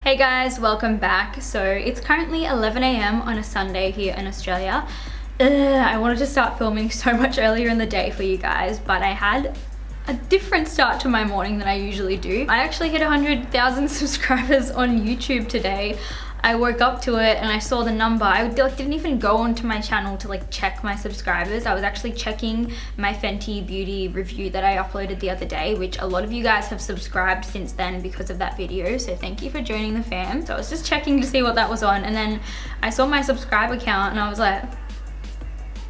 Hey guys, welcome back. So it's currently 11 AM on a Sunday here in Australia. I wanted to start filming so much earlier in the day for you guys, but I had a different start to my morning than I usually do. I actually hit 100,000 subscribers on YouTube today. I woke up to it and I saw the number. I didn't even go onto my channel to check my subscribers. I was actually checking my Fenty beauty review that I uploaded the other day, which a lot of you guys have subscribed since then because of that video. So thank you for joining the fam. So I was just checking to see what that was on, and then I saw my subscriber count and I was like,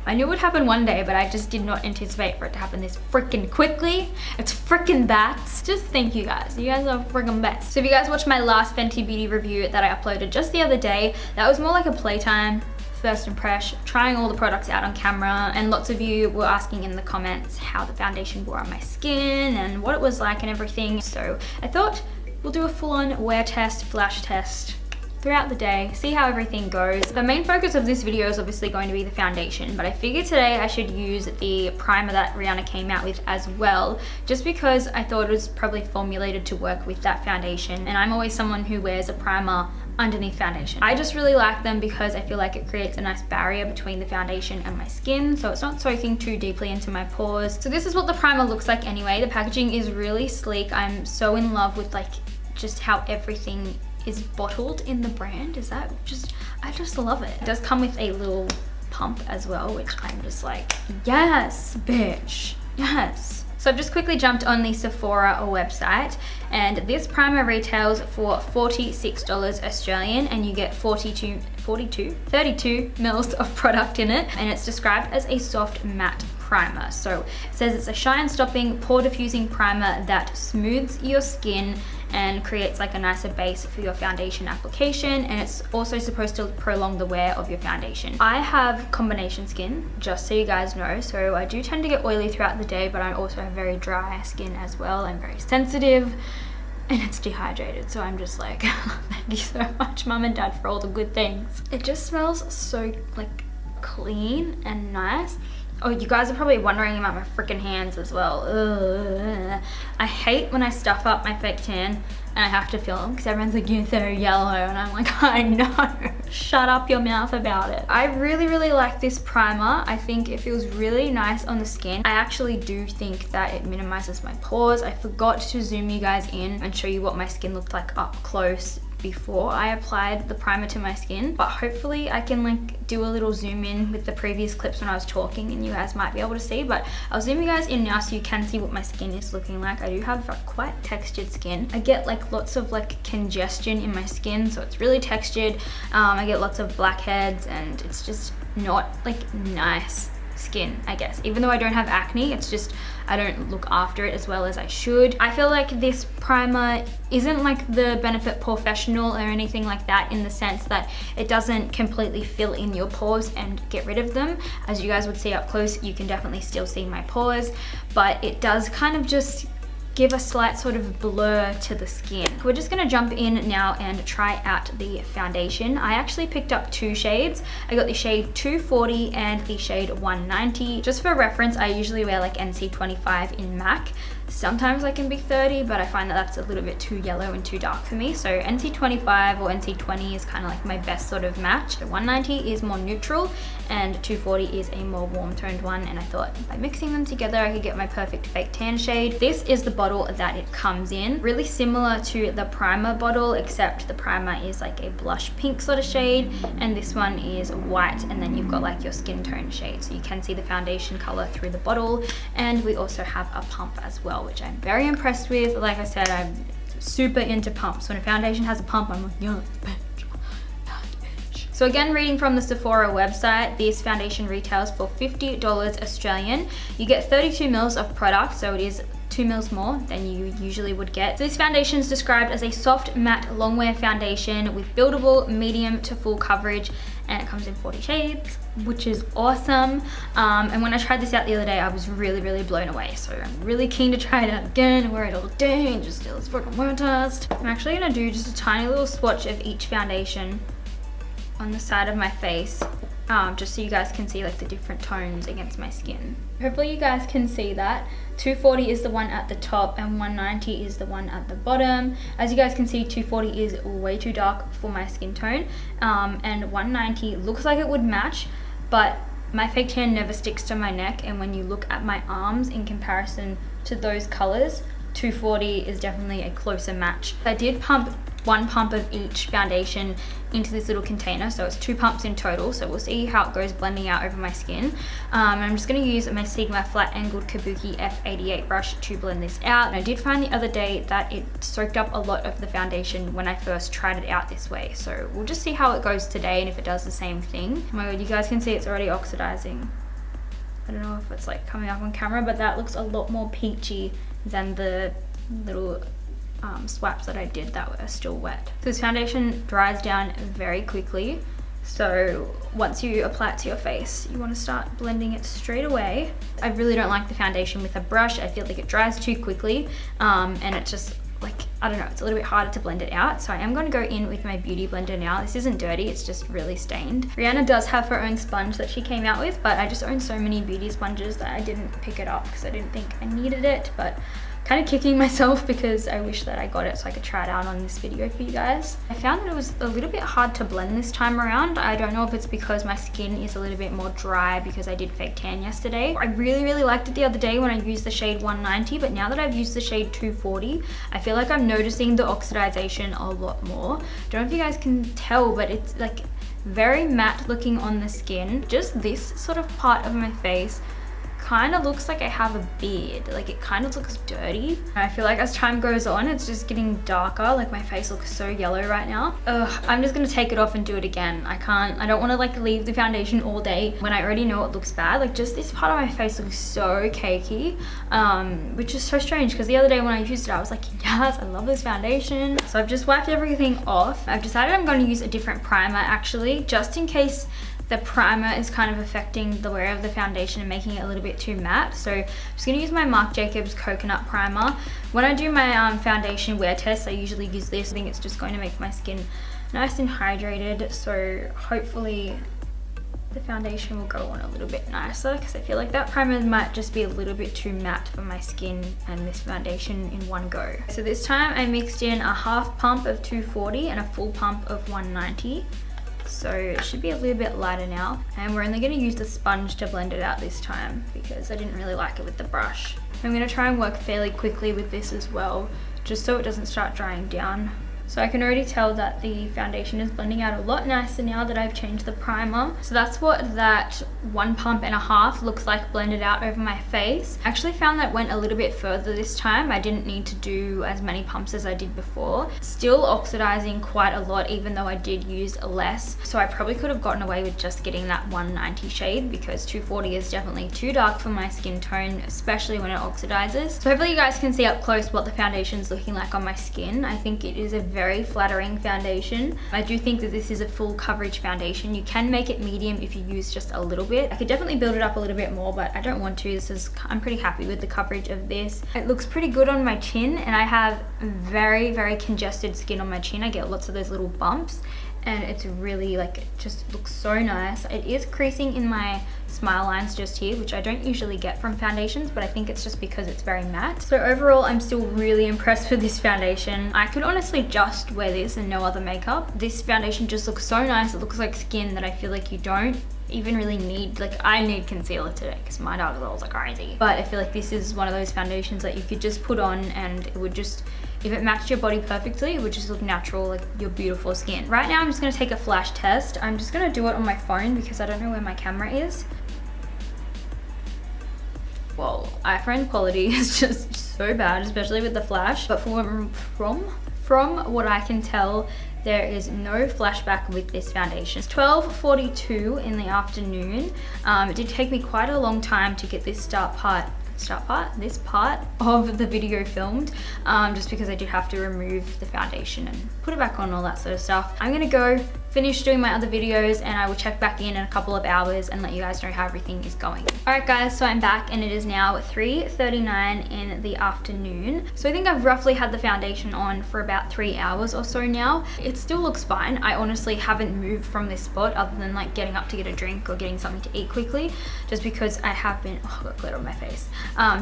I knew it would happen one day, but I just did not anticipate for it to happen this freaking quickly. It's freaking bats. Just thank you guys. You guys are freaking best. So if you guys watched my last Fenty beauty review that I uploaded just the other day, that was more like a playtime, first impression, trying all the products out on camera, and lots of you were asking in the comments how the foundation wore on my skin and what it was like and everything. So I thought we'll do a full-on wear test, flash test throughout the day, see how everything goes. The main focus of this video is obviously going to be the foundation, but I figured today I should use the primer that Rihanna came out with as well, just because I thought it was probably formulated to work with that foundation, and I'm always someone who wears a primer underneath foundation. I just really like them because I feel like it creates a nice barrier between the foundation and my skin, so it's not soaking too deeply into my pores. So this is what the primer looks like anyway. The packaging is really sleek. I'm so in love with just how everything is bottled in the brand. I just love it. It does come with a little pump as well, which I'm just like, yes, bitch, yes. So I've just quickly jumped on the Sephora website, and this primer retails for $46 Australian, and you get 32 mils of product in it, and it's described as a soft matte primer. So it says it's a shine stopping, pore diffusing primer that smooths your skin and creates a nicer base for your foundation application, and it's also supposed to prolong the wear of your foundation. I have combination skin, just so you guys know, so I do tend to get oily throughout the day, but I also have very dry skin as well. I'm very sensitive and it's dehydrated, so I'm just like, thank you so much, mom and dad, for all the good things. It just smells so clean and nice. Oh, you guys are probably wondering about my freaking hands as well. Ugh. I hate when I stuff up my fake tan and I have to film because everyone's like, you're so yellow, and I'm like, I know. Shut up your mouth about it. I really like this primer. I think it feels really nice on the skin. I actually do think that it minimizes my pores. I forgot to zoom you guys in and show you what my skin looked like up close before I applied the primer to my skin, but hopefully I can do a little zoom in with the previous clips when I was talking and you guys might be able to see, but I'll zoom you guys in now so you can see what my skin is looking like. I do have quite textured skin. I get lots of congestion in my skin, so it's really textured. I get lots of blackheads and it's just not nice skin, I guess. Even though I don't have acne, it's just I don't look after it as well as I should. I feel like this primer isn't the Benefit Professional or anything like that, in the sense that it doesn't completely fill in your pores and get rid of them. As you guys would see up close, you can definitely still see my pores, but it does kind of just give a slight sort of blur to the skin. We're just gonna jump in now and try out the foundation. I actually picked up two shades. I got the shade 240 and the shade 190. Just for reference, I usually wear NC25 in MAC. Sometimes I can be 30, but I find that that's a little bit too yellow and too dark for me. So NC25 or NC20 is kind of my best sort of match. 190 is more neutral and 240 is a more warm toned one, and I thought by mixing them together I could get my perfect fake tan shade. This is the bottle that it comes in. Really similar to the primer bottle, except the primer is a blush pink sort of shade, and this one is white, and then you've got your skin tone shade, so you can see the foundation color through the bottle. And we also have a pump as well, which I'm very impressed with. Like I said, I'm super into pumps. When a foundation has a pump, I'm like, yeah, bitch. So again, reading from the Sephora website, this foundation retails for $50 Australian. You get 32 mils of product, so it is 2 mils more than you usually would get. So this foundation is described as a soft matte long wear foundation with buildable medium to full coverage, and it comes in 40 shades, which is awesome. And when I tried this out the other day, I was really blown away. So I'm really keen to try it out again and wear it all day and just do this fucking wear test. I'm actually gonna do just a tiny little swatch of each foundation on the side of my face just so you guys can see like the different tones against my skin. Hopefully you guys can see that. 240 is the one at the top and 190 is the one at the bottom. As you guys can see, 240 is way too dark for my skin tone, and 190 looks like it would match, but my fake tan never sticks to my neck, and when you look at my arms in comparison to those colors, 240 is definitely a closer match. I did pump 1 pump of each foundation into this little container, so it's 2 pumps in total, so we'll see how it goes blending out over my skin. I'm just going to use my Sigma flat angled Kabuki F88 brush to blend this out. And I did find the other day that it soaked up a lot of the foundation when I first tried it out this way, so we'll just see how it goes today and if it does the same thing. Oh my god, you guys can see it's already oxidizing. I don't know if it's like coming up on camera, but that looks a lot more peachy than the little swipes that I did that were still wet. So this foundation dries down very quickly, so once you apply it to your face, you want to start blending it straight away. I really don't like the foundation with a brush. I feel like it dries too quickly, and it just like, I don't know, it's a little bit harder to blend it out. So I am going to go in with my beauty blender now. This isn't dirty, it's just really stained. Rihanna does have her own sponge that she came out with, but I just own so many beauty sponges that I didn't pick it up because I didn't think I needed it. But kind of kicking myself because I wish that I got it so I could try it out on this video for you guys. I found that it was a little bit hard to blend this time around. I don't know if it's because my skin is a little bit more dry because I did fake tan yesterday. I really liked it the other day when I used the shade 190, but now that I've used the shade 240, I feel like I'm noticing the oxidization a lot more. Don't know if you guys can tell, but it's like very matte looking on the skin. Just this sort of part of my face kind of looks like I have a beard. Like it kind of looks dirty. I feel like as time goes on, it's just getting darker. Like my face looks so yellow right now. Ugh, I'm just gonna take it off and do it again. I don't want to like leave the foundation all day when I already know it looks bad. Like just this part of my face looks so cakey, which is so strange because the other day when I used it, I was like, yes, I love this foundation. So I've just wiped everything off. I've decided I'm going to use a different primer actually, just in case the primer is kind of affecting the wear of the foundation and making it a little bit too matte. So I'm just gonna use my Marc Jacobs coconut primer. When I do my foundation wear test, I usually use this. I think it's just going to make my skin nice and hydrated, so hopefully the foundation will go on a little bit nicer, because I feel like that primer might just be a little bit too matte for my skin and this foundation in one go. So this time I mixed in a half pump of 240 and a full pump of 190. So it should be a little bit lighter now, and we're only going to use the sponge to blend it out this time because I didn't really like it with the brush. I'm going to try and work fairly quickly with this as well, just so it doesn't start drying down. So I can already tell that the foundation is blending out a lot nicer now that I've changed the primer. So that's what that 1.5 pumps looks like blended out over my face. I actually found that went a little bit further this time. I didn't need to do as many pumps as I did before. Still oxidizing quite a lot even though I did use less. So I probably could have gotten away with just getting that 190 shade because 240 is definitely too dark for my skin tone, especially when it oxidizes. So hopefully you guys can see up close what the foundation is looking like on my skin. I think it is a very flattering foundation. I do think that this is a full coverage foundation. You can make it medium if you use just a little bit. I could definitely build it up a little bit more, but I don't want to. I'm pretty happy with the coverage of this. It looks pretty good on my chin, and I have very congested skin on my chin. I get lots of those little bumps, and it's really like, it just looks so nice. It is creasing in my smile lines just here, which I don't usually get from foundations, but I think it's just because it's very matte. So overall, I'm still really impressed with this foundation. I could honestly just wear this and no other makeup. This foundation just looks so nice. It looks like skin that I feel like you don't even really need. Like, I need concealer today because my dark circles are crazy, but I feel like this is one of those foundations that you could just put on and it would just, if it matched your body perfectly, it would just look natural, like your beautiful skin. Right now I'm just going to take a flash test. I'm just going to do it on my phone because I don't know where my camera is. Well, iPhone quality is just so bad, especially with the flash, but from what I can tell, there is no flashback with this foundation. It's 12:42 in the afternoon. It did take me quite a long time to get this this part of the video filmed, just because I did have to remove the foundation and put it back on, all that sort of stuff. I'm gonna go finish doing my other videos, and I will check back in a couple of hours and let you guys know how everything is going. Alright guys, so I'm back and it is now 3:39 in the afternoon. So I think I've roughly had the foundation on for about 3 hours or so now. It still looks fine. I honestly haven't moved from this spot other than like getting up to get a drink or getting something to eat quickly, just because I have been, oh, I got glitter on my face.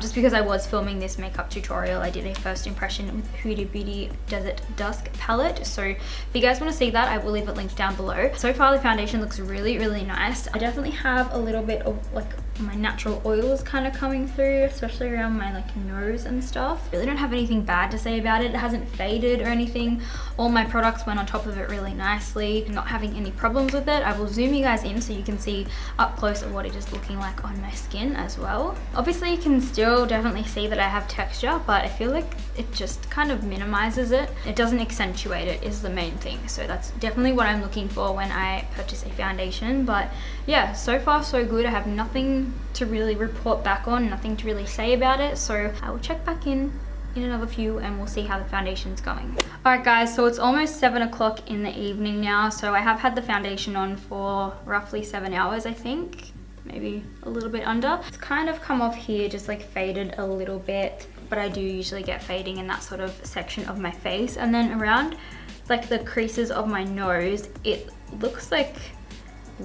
Just because I was filming this makeup tutorial. I did a first impression with Huda Beauty Desert Dusk palette. So if you guys want to see that, I will leave it linked down below. So far the foundation looks really, really nice. I definitely have a little bit of like my natural oils kind of coming through, especially around my like nose and stuff. Really don't have anything bad to say about it. It hasn't faded or anything. All my products went on top of it really nicely. I'm not having any problems with it. I will zoom you guys in so you can see up close of what it is looking like on my skin as well. Obviously you can still definitely see that I have texture, but I feel like it just kind of minimizes it. It doesn't accentuate it is the main thing. So that's definitely what I'm looking for when I purchase a foundation. But yeah, so far so good. I have nothing to really report back on, nothing to really say about it. So I will check back in another few and we'll see how the foundation's going. Alright guys, so it's almost 7 o'clock in the evening now. So I have had the foundation on for roughly 7 hours, I think. Maybe a little bit under. It's kind of come off here, just like faded a little bit, but I do usually get fading in that sort of section of my face. And then around like the creases of my nose, it looks like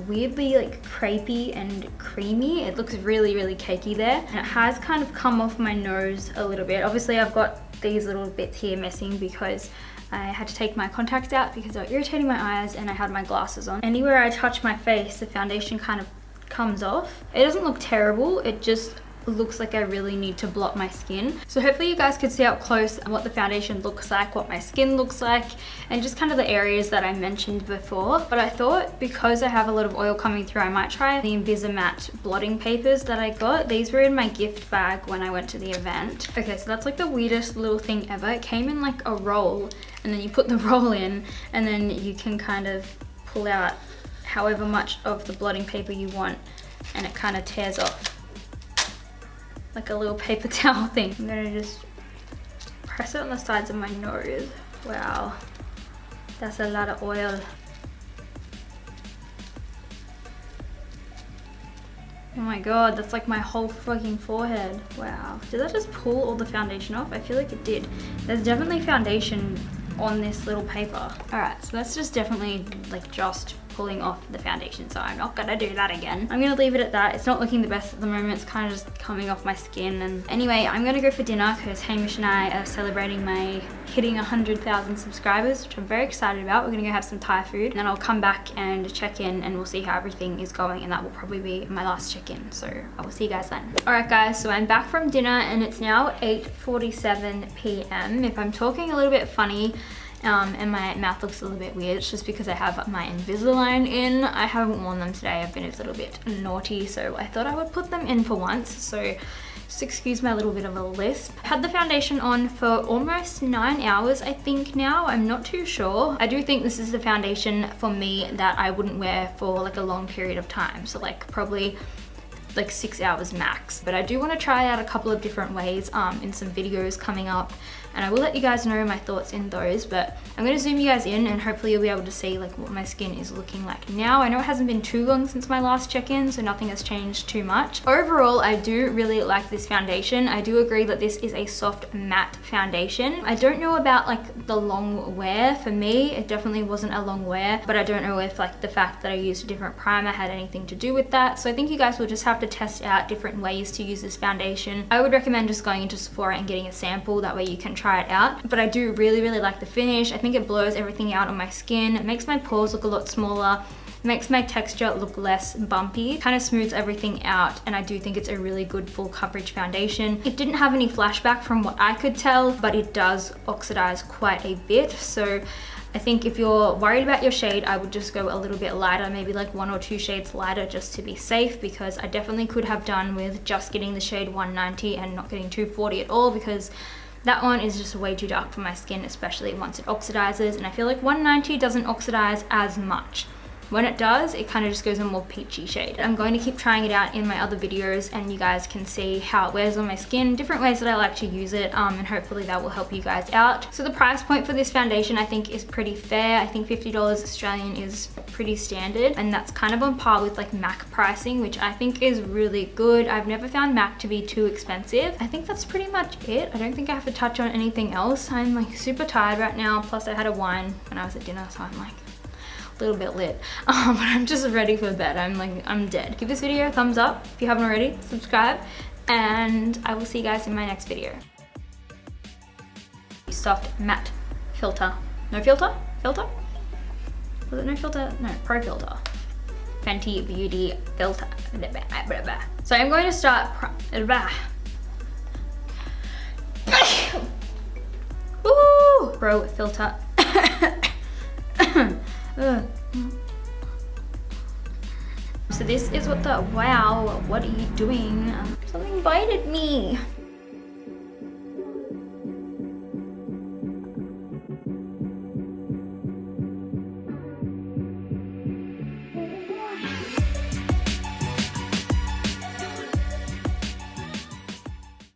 weirdly like crepey and creamy. It looks really, really cakey there. And it has kind of come off my nose a little bit. Obviously I've got these little bits here missing because I had to take my contacts out because they were irritating my eyes and I had my glasses on. Anywhere I touch my face, the foundation kind of comes off. It doesn't look terrible, it just looks like I really need to blot my skin. So hopefully you guys could see up close what the foundation looks like, what my skin looks like, and just kind of the areas that I mentioned before. But I thought because I have a lot of oil coming through, I might try the Invisimatte blotting papers that I got. These were in my gift bag when I went to the event. Okay, so that's like the weirdest little thing ever. It came in like a roll, and then you put the roll in, and then you can kind of pull out however much of the blotting paper you want, and it kind of tears off like a little paper towel thing. I'm gonna just press it on the sides of my nose. Wow, that's a lot of oil. Oh my god, that's like my whole fucking forehead. Wow, did that just pull all the foundation off? I feel like it did. There's definitely foundation on this little paper. Alright, so that's just definitely like just pulling off the foundation, so I'm not gonna do that again. I'm gonna leave it at that. It's not looking the best at the moment. It's kind of just coming off my skin. And anyway, I'm gonna go for dinner because Hamish and I are celebrating my hitting 100,000 subscribers, which I'm very excited about. We're gonna go have some Thai food, and then I'll come back and check in and we'll see how everything is going, and that will probably be my last check-in. So I will see you guys then. Alright guys, so I'm back from dinner and it's now 8:47 p.m. If I'm talking a little bit funny, and my mouth looks a little bit weird, it's just because I have my Invisalign in. I haven't worn them today. I've been a little bit naughty, so I thought I would put them in for once. So just excuse my little bit of a lisp. I've had the foundation on for almost 9 hours, I think now. I'm not too sure. I do think this is the foundation for me that I wouldn't wear for like a long period of time. So like probably like 6 hours max. But I do want to try out a couple of different ways in some videos coming up, and I will let you guys know my thoughts in those. But I'm going to zoom you guys in and hopefully you'll be able to see like what my skin is looking like now. I know it hasn't been too long since my last check-in, so nothing has changed too much. Overall, I do really like this foundation. I do agree that this is a soft matte foundation. I don't know about like the long wear. For me, it definitely wasn't a long wear, but I don't know if like the fact that I used a different primer had anything to do with that. So I think you guys will just have to test out different ways to use this foundation. I would recommend just going into Sephora and getting a sample, that way you can try it out. But I do really, really like the finish. I think it blows everything out on my skin. It makes my pores look a lot smaller. It makes my texture look less bumpy. Kind of smooths everything out, and I do think it's a really good full coverage foundation. It didn't have any flashback from what I could tell, but it does oxidize quite a bit. So I think if you're worried about your shade, I would just go a little bit lighter, maybe like 1 or 2 shades lighter just to be safe, because I definitely could have done with just getting the shade 190 and not getting 240 at all, because that one is just way too dark for my skin, especially once it oxidizes, and I feel like 190 doesn't oxidize as much. when it does, it kind of just goes a more peachy shade. I'm going to keep trying it out in my other videos and you guys can see how it wears on my skin, different ways that I like to use it, and hopefully that will help you guys out. So the price point for this foundation I think is pretty fair. I think $50 Australian is pretty standard, and that's kind of on par with like MAC pricing, which I think is really good. I've never found MAC to be too expensive. I think that's pretty much it. I don't think I have to touch on anything else. I'm like super tired right now, plus I had a wine when I was at dinner, so I'm like a little bit lit, but I'm just ready for bed. I'm dead. Give this video a thumbs up if you haven't already, subscribe, and I will see you guys in my next video. Soft matte filter. No filter? Filter? Was it no filter? No, pro filter. Fenty Beauty filter. So I'm going to start Ooh, pro filter. So this is what the, wow, what are you doing? Something bited me.